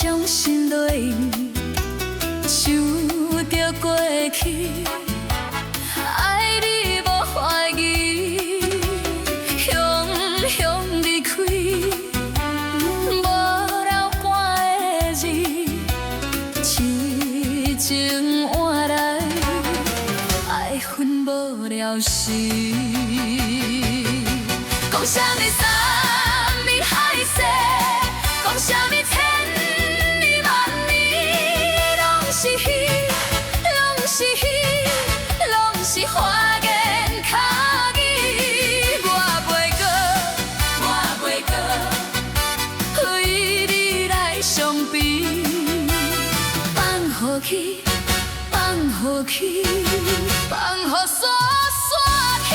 伤心泪，想着过去，爱你无怀疑，雄雄离开，无流汗的字，痴情换来爱恨无了时。讲啥物山盟海誓，讲啥物千年万年，拢是彼，拢是彼，拢是花言巧语。我袂过，我袂过，为你来伤悲。放予去，放予去，放予煞煞去。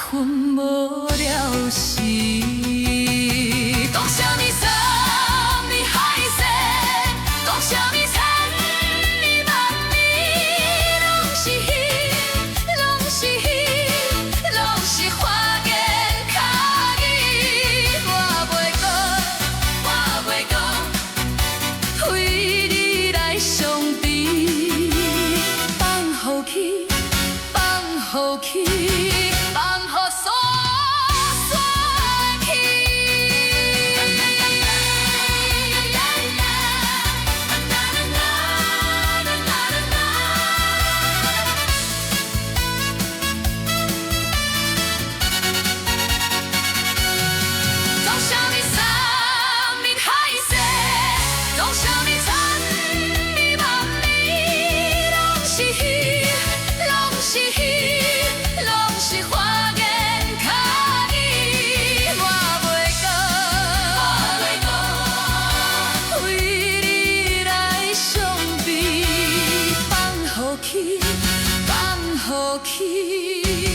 恨无了时，讲啥物山盟海誓，讲啥物千年万年，拢是彼，拢是彼，拢是花言巧语。我袂讲，我袂讲，为你来伤悲。放予去，放予去。放予去。